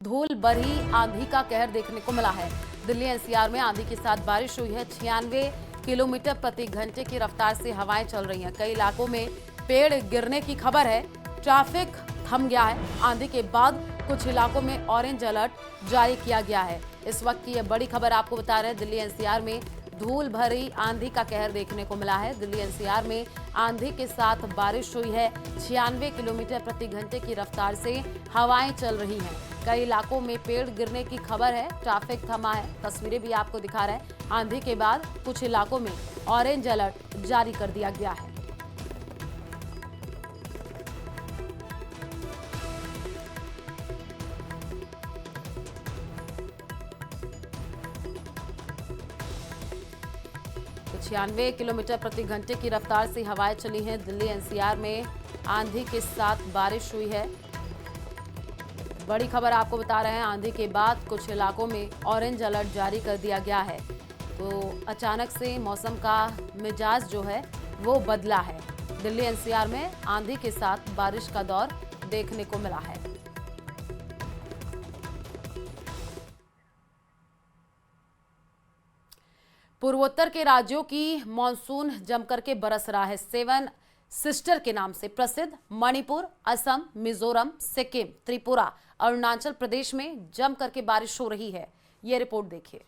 धूल भरी आंधी का कहर देखने को मिला है। दिल्ली एनसीआर में आंधी के साथ बारिश हुई है। 96 किलोमीटर प्रति घंटे की रफ्तार से हवाएं चल रही हैं। कई इलाकों में पेड़ गिरने की खबर है। ट्रैफिक थम गया है। आंधी के बाद कुछ इलाकों में ऑरेंज अलर्ट जारी किया गया है। इस वक्त की यह बड़ी खबर आपको बता रहे हैं। दिल्ली एनसीआर में धूल भरी आंधी का कहर देखने को मिला है। दिल्ली एनसीआर में आंधी के साथ बारिश हुई है। 96 किलोमीटर प्रति घंटे की रफ्तार से हवाएं चल रही हैं। कई इलाकों में पेड़ गिरने की खबर है। ट्रैफिक थमा है। तस्वीरें भी आपको दिखा रहे हैं। आंधी के बाद कुछ इलाकों में ऑरेंज अलर्ट जारी कर दिया गया है। तो 96 किलोमीटर प्रति घंटे की रफ्तार से हवाएं चली हैं। दिल्ली एनसीआर में आंधी के साथ बारिश हुई है। बड़ी खबर आपको बता रहे हैं। आंधी के बाद कुछ इलाकों में ऑरेंज अलर्ट जारी कर दिया गया है। तो अचानक से मौसम का मिजाज जो है वो बदला है। दिल्ली एनसीआर में आंधी के साथ बारिश का दौर देखने को मिला है। पूर्वोत्तर के राज्यों की मॉनसून जमकर के बरस रहा है। 7 सिस्टर के नाम से प्रसिद्ध मणिपुर, असम, मिजोरम, सिक्किम, त्रिपुरा, अरुणाचल प्रदेश में जमकर के बारिश हो रही है। ये रिपोर्ट देखिए।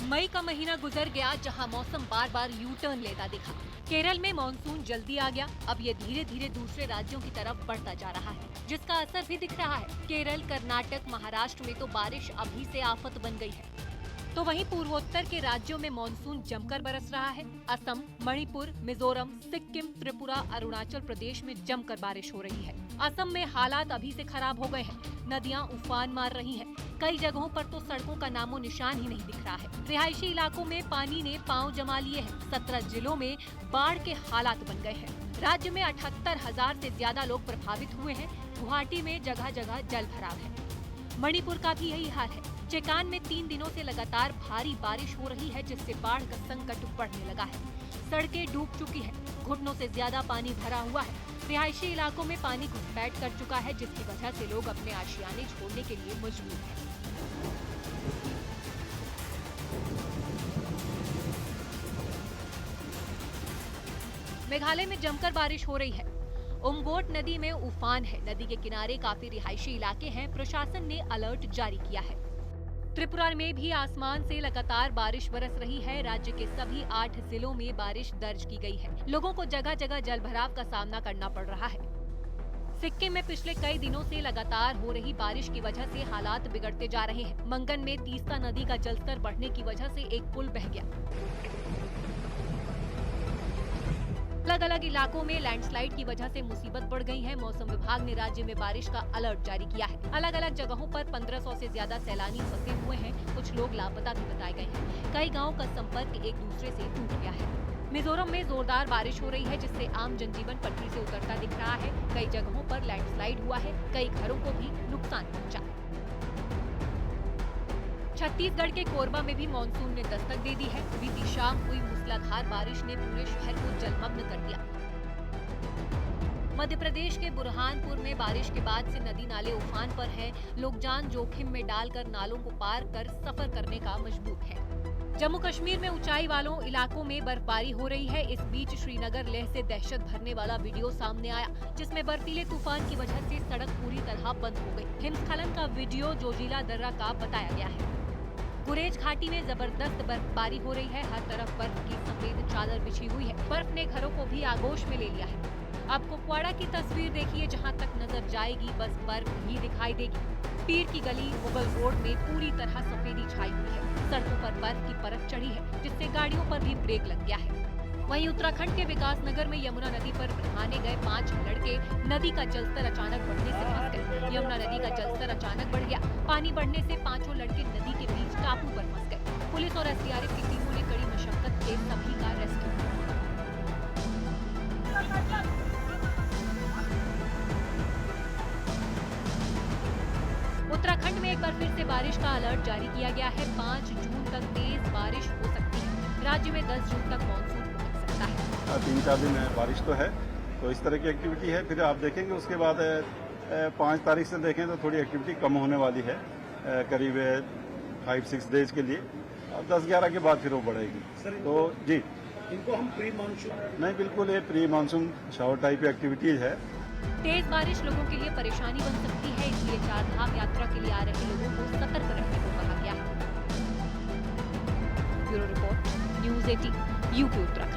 मई का महीना गुजर गया जहां मौसम बार बार यू टर्न लेता दिखा। केरल में मानसून जल्दी आ गया। अब ये धीरे धीरे दूसरे राज्यों की तरफ बढ़ता जा रहा है, जिसका असर भी दिख रहा है। केरल, कर्नाटक, महाराष्ट्र में तो बारिश अभी से आफत बन गई है। तो वहीं पूर्वोत्तर के राज्यों में मानसून जमकर बरस रहा है। असम, मणिपुर, मिजोरम, सिक्किम, त्रिपुरा, अरुणाचल प्रदेश में जमकर बारिश हो रही है। असम में हालात अभी से खराब हो गए हैं। नदियां उफान मार रही हैं। कई जगहों पर तो सड़कों का नामो निशान ही नहीं दिख रहा है। रिहायशी इलाकों में पानी ने पांव जमा लिए हैं। 17 जिलों में बाढ़ के हालात बन गए हैं। राज्य में 78,000 से ज्यादा लोग प्रभावित हुए हैं। गुवाहाटी में जगह जगह जल भराव है। मणिपुर का भी यही हाल है। चेकान में 3 दिनों से लगातार भारी बारिश हो रही है, जिससे बाढ़ का संकट बढ़ने लगा है। सड़कें डूब चुकी हैं। घुटनों से ज्यादा पानी भरा हुआ है। रिहायशी इलाकों में पानी घुसपैठ कर चुका है, जिसकी वजह से लोग अपने आशियाने छोड़ने के लिए मजबूर हैं। मेघालय में जमकर बारिश हो रही है। उमगोट नदी में उफान है। नदी के किनारे काफी रिहायशी इलाके हैं। प्रशासन ने अलर्ट जारी किया है। त्रिपुरा में भी आसमान से लगातार बारिश बरस रही है। राज्य के सभी 8 जिलों में बारिश दर्ज की गई है। लोगों को जगह जगह जलभराव का सामना करना पड़ रहा है। सिक्किम में पिछले कई दिनों से लगातार हो रही बारिश की वजह से हालात बिगड़ते जा रहे हैं। मंगन में तीस्ता नदी का जलस्तर बढ़ने की वजह से एक पुल बह गया। अलग अलग इलाकों में लैंडस्लाइड की वजह से मुसीबत बढ़ गई है। मौसम विभाग ने राज्य में बारिश का अलर्ट जारी किया है। अलग अलग जगहों पर 1500 से ज्यादा सैलानी फंसे हुए हैं। कुछ लोग लापता भी बताए गए हैं। कई गांवों का संपर्क एक दूसरे से टूट गया है। मिजोरम में जोरदार बारिश हो रही है, जिससे आम जनजीवन पटरी से उतरता दिख रहा है। कई जगहों पर लैंडस्लाइड हुआ है। कई घरों को भी नुकसान पहुंचा। छत्तीसगढ़ के कोरबा में भी मानसून ने दस्तक दे दी है। बीती शाम हुई मूसलाधार बारिश ने पूरे शहर को जलमग्न कर दिया। मध्य प्रदेश के बुरहानपुर में बारिश के बाद से नदी नाले उफान पर हैं। लोग जान जोखिम में डालकर नालों को पार कर सफर करने का मजबूर है। जम्मू कश्मीर में ऊंचाई वालों इलाकों में बर्फबारी हो रही है। इस बीच श्रीनगर लेह से दहशत भरने वाला वीडियो सामने आया, जिसमें बर्फीले तूफान की वजह से सड़क पूरी तरह बंद हो गई। हिमस्खलन का वीडियो जोजिला दर्रा का बताया गया है। गुरेज घाटी में जबरदस्त बर्फबारी हो रही है। हर तरफ बर्फ की सफेद चादर बिछी हुई है। बर्फ ने घरों को भी आगोश में ले लिया है। अब कुपवाड़ा की तस्वीर देखिए, जहां तक नजर जाएगी बस बर्फ ही दिखाई देगी। पीर की गली मुगल रोड में पूरी तरह सफेदी छाई हुई है। सड़कों पर बर्फ की परत चढ़ी है, जिससे गाड़ियों पर भी ब्रेक लग गया है। वहीं उत्तराखंड के विकासनगर में यमुना नदी पर नहाने गए 5 लड़के नदी का जलस्तर अचानक बढ़ने से फंस गए। यमुना नदी का जलस्तर अचानक बढ़ गया। पानी बढ़ने से 5 लड़के नदी के बीच टापू पर फंस गए। पुलिस और एसडीआरएफ की टीमों ने कड़ी मशक्कत से सभी का रेस्क्यू किया। उत्तराखंड में एक बार फिर से बारिश का अलर्ट जारी किया गया है। 5 जून तक तेज बारिश हो सकती है। राज्य में 10 जून तक मानसून पहुंच सकता है। 3-4 दिन बारिश तो है, तो इस तरह की एक्टिविटी है। फिर आप देखेंगे उसके बाद 5 तारीख से देखें तो थोड़ी एक्टिविटी कम होने वाली है, करीब 5-6 डेज के लिए। 10-11 के बाद फिर वो बढ़ेगी। तो जी, इनको हम प्री मानसून नहीं, बिल्कुल ये pre monsoon shower type activities है। तेज बारिश लोगों के लिए परेशानी बन सकती है, इसलिए चार धाम यात्रा के लिए आ रहे लोगों को सतर्क रहने को कहा गया है। Bureau report, news 18, UP Uttarakhand.